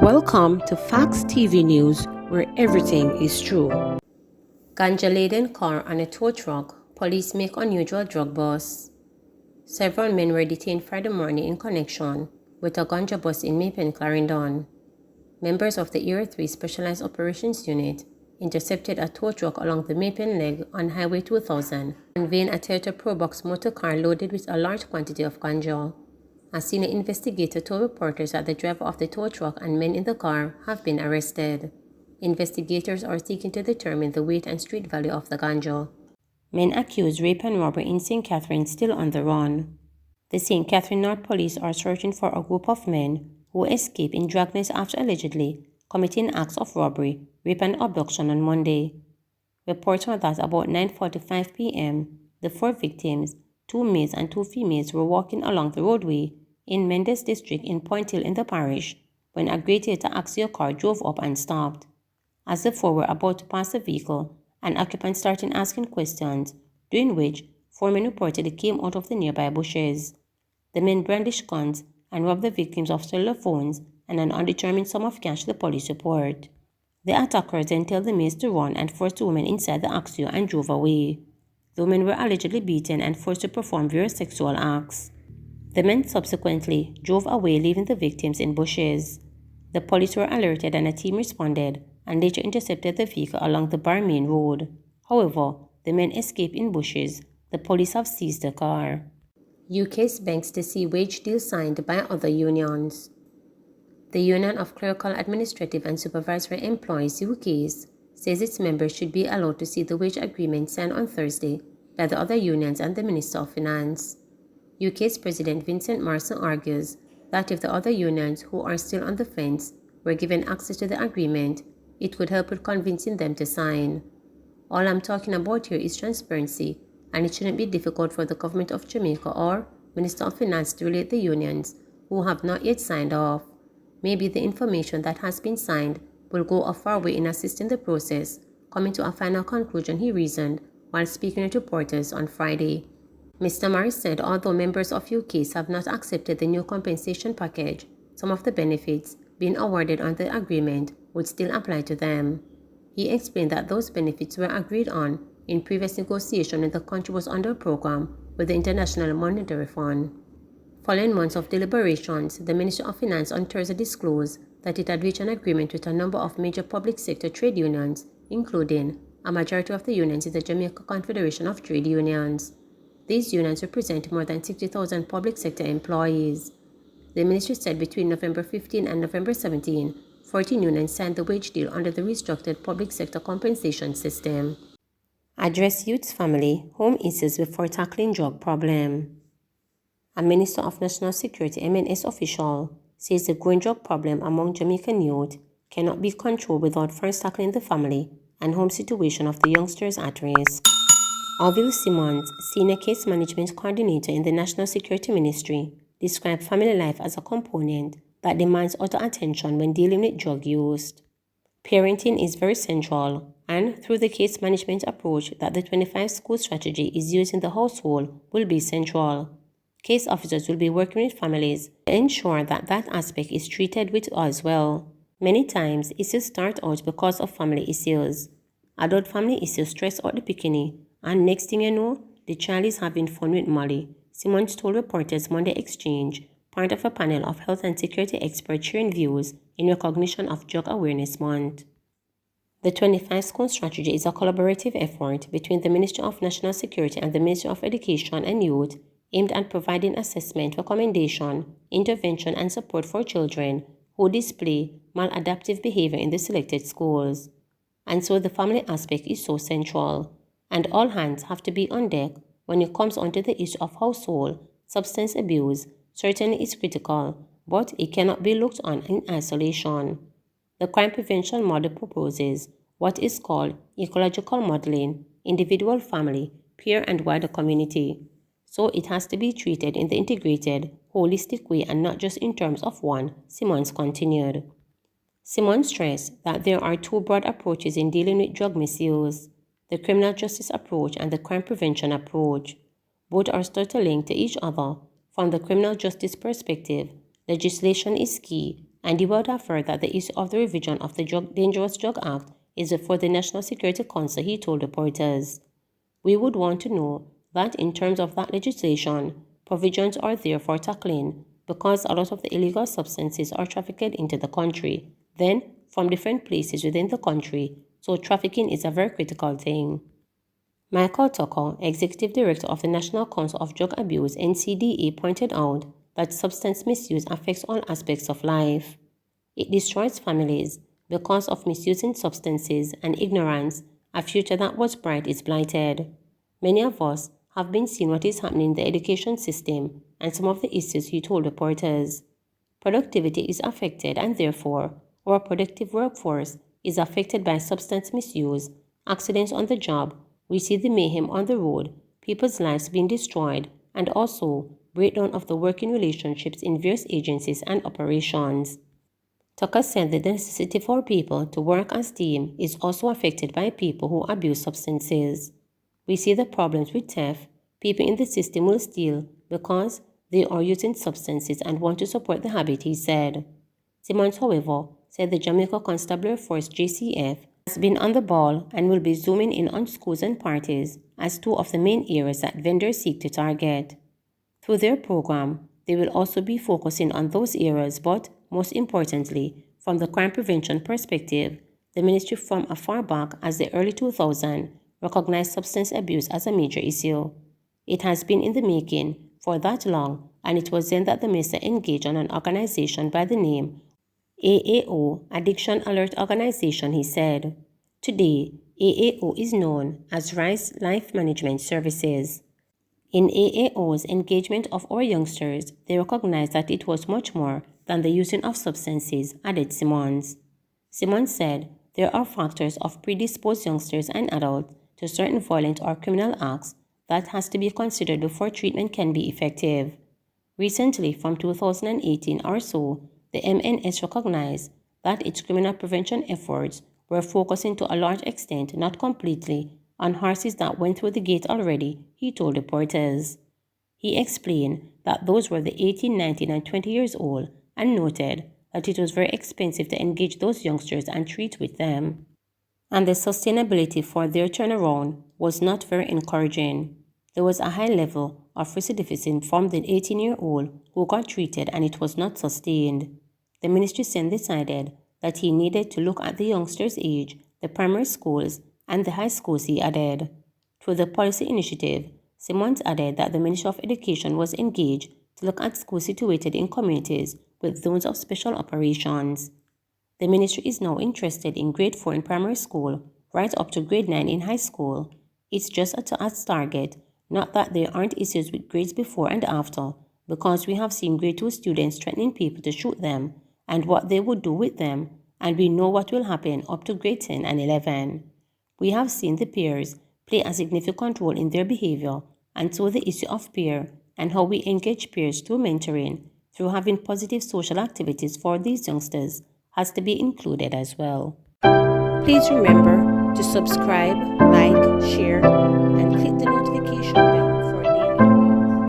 Welcome to Facts TV News, where everything is true. Ganja-laden car and a tow truck, police make unusual drug bust. Several men were detained Friday morning in connection with a ganja bust in Mapen, Clarendon. Members of the Area 3 Specialized Operations Unit intercepted a tow truck along the Mapen leg on Highway 2000, conveying a Toyota Probox motor car loaded with a large quantity of ganja. A senior investigator told reporters that the driver of the tow truck and men in the car have been arrested. Investigators are seeking to determine the weight and street value of the ganja. Men accused rape and robbery in St. Catherine still on the run. The St. Catherine North Police are searching for a group of men who escaped in Dragnet after allegedly committing acts of robbery, rape and abduction on Monday. Reports are that about 9:45 p.m., the four victims, two males and two females, were walking along the roadway in Mendes District in Point Hill in the parish when a grey Toyota Axio car drove up and stopped. As the four were about to pass the vehicle, an occupant started asking questions, during which four men reportedly came out of the nearby bushes. The men brandished guns and robbed the victims of cellular phones and an undetermined sum of cash, the police report. The attackers then told the males to run and forced the women inside the Axio and drove away. The women were allegedly beaten and forced to perform various sexual acts. The men subsequently drove away, leaving the victims in bushes. The police were alerted and a team responded and later intercepted the vehicle along the Bar Main Road. However, the men escaped in bushes. The police have seized the car. UK's banks to see wage deal signed by other unions. The Union of Clerical, Administrative and Supervisory Employees (UKs) says its members should be allowed to see the wage agreement signed on Thursday by the other unions and the Minister of Finance. UK's President Vincent Morrison argues that if the other unions who are still on the fence were given access to the agreement, it would help with convincing them to sign. All I'm talking about here is transparency, and it shouldn't be difficult for the Government of Jamaica or Minister of Finance to relate the unions who have not yet signed off. Maybe the information that has been signed will go a far way in assisting the process, coming to a final conclusion, he reasoned while speaking to reporters on Friday. Mr. Morris said although members of UKs have not accepted the new compensation package, some of the benefits being awarded under the agreement would still apply to them. He explained that those benefits were agreed on in previous negotiation when the country was under a program with the International Monetary Fund. Following months of deliberations, the Ministry of Finance on Thursday disclosed that it had reached an agreement with a number of major public sector trade unions, including a majority of the unions in the Jamaica Confederation of Trade Unions. These unions represent more than 60,000 public sector employees. The ministry said between November 15 and November 17, 14 unions signed the wage deal under the restructured public sector compensation system. Address youth's family home issues before tackling drug problem. A Minister of National Security (MNS) official says the growing drug problem among Jamaican youth cannot be controlled without first tackling the family and home situation of the youngsters at risk. Orville Simmons, Senior Case Management Coordinator in the National Security Ministry, described family life as a component that demands utter attention when dealing with drug use. Parenting is very central, and through the case management approach that the 25 school strategy is used in the household will be central. Case officers will be working with families to ensure that that aspect is treated with as well. Many times, issues start out because of family issues. Adult family issues stress out the bikini, and next thing you know, the child is having fun with Molly, Simmons told reporters Monday Exchange, part of a panel of health and security experts sharing views in recognition of Drug Awareness Month. The 25 School Strategy is a collaborative effort between the Ministry of National Security and the Ministry of Education and Youth aimed at providing assessment, recommendation, intervention, and support for children who display maladaptive behavior in the selected schools. And so the family aspect is so central, and all hands have to be on deck when it comes onto the issue of household substance abuse. Certainly is critical, but it cannot be looked on in isolation. The crime prevention model proposes what is called ecological modeling, individual, family, peer, and wider community. So it has to be treated in the integrated, holistic way and not just in terms of one, Simmons continued. Simmons stressed that there are two broad approaches in dealing with drug misuse: the criminal justice approach and the crime prevention approach. Both are totally linked to each other. From the criminal justice perspective, legislation is key, and he would affirm that the issue of the revision of the Dangerous Drug Act is before the National Security Council, he told reporters. We would want to know that in terms of that legislation, provisions are there for tackling because a lot of the illegal substances are trafficked into the country, then from different places within the country, so trafficking is a very critical thing. Michael Tucker, Executive Director of the National Council of Drug Abuse (NCDA), pointed out that substance misuse affects all aspects of life. It destroys families because of misusing substances and ignorance. A future that was bright is blighted. Many of us have been seeing what is happening in the education system and some of the issues, he told reporters. Productivity is affected, and therefore our productive workforce is affected by substance misuse, accidents on the job. We see the mayhem on the road, people's lives being destroyed, and also breakdown of the working relationships in various agencies and operations. Tucker said that the necessity for people to work as team is also affected by people who abuse substances. We see the problems with theft. People in the system will steal because they are using substances and want to support the habit, he said. Simmons, however, said the Jamaica Constabulary Force (JCF) has been on the ball and will be zooming in on schools and parties as two of the main areas that vendors seek to target. Through their program, they will also be focusing on those areas, but most importantly, from the crime prevention perspective, the ministry from afar back as the early 2000s recognized substance abuse as a major issue. It has been in the making for that long, and it was then that the minister engaged on an organization by the name AAO, Addiction Alert Organization, he said. Today, AAO is known as Rise Life Management Services. In AAO's engagement of our youngsters, they recognized that it was much more than the using of substances, added Simmons. Simmons said there are factors of predisposed youngsters and adults to certain violent or criminal acts that has to be considered before treatment can be effective. Recently, from 2018 or so, the MNS recognized that its criminal prevention efforts were focusing to a large extent, not completely, on horses that went through the gate already, he told reporters. He explained that those were the 18, 19, and 20 years old and noted that it was very expensive to engage those youngsters and treat with them, and the sustainability for their turnaround was not very encouraging. There was a high level of recidivism from the 18-year-old who got treated, and it was not sustained. The ministry then decided that he needed to look at the youngsters' age, the primary schools, and the high schools, he added. Through the policy initiative, Simmons added that the Ministry of Education was engaged to look at schools situated in communities with zones of special operations. The ministry is now interested in grade 4 in primary school, right up to grade 9 in high school. It's just a target, not that there aren't issues with grades before and after, because we have seen grade 2 students threatening people to shoot them and what they would do with them, and we know what will happen up to grade 10 and 11. We have seen the peers play a significant role in their behavior, and so the issue of peer and how we engage peers through mentoring, through having positive social activities for these youngsters, has to be included as well. Please remember to subscribe, like, share, and click the notification bell.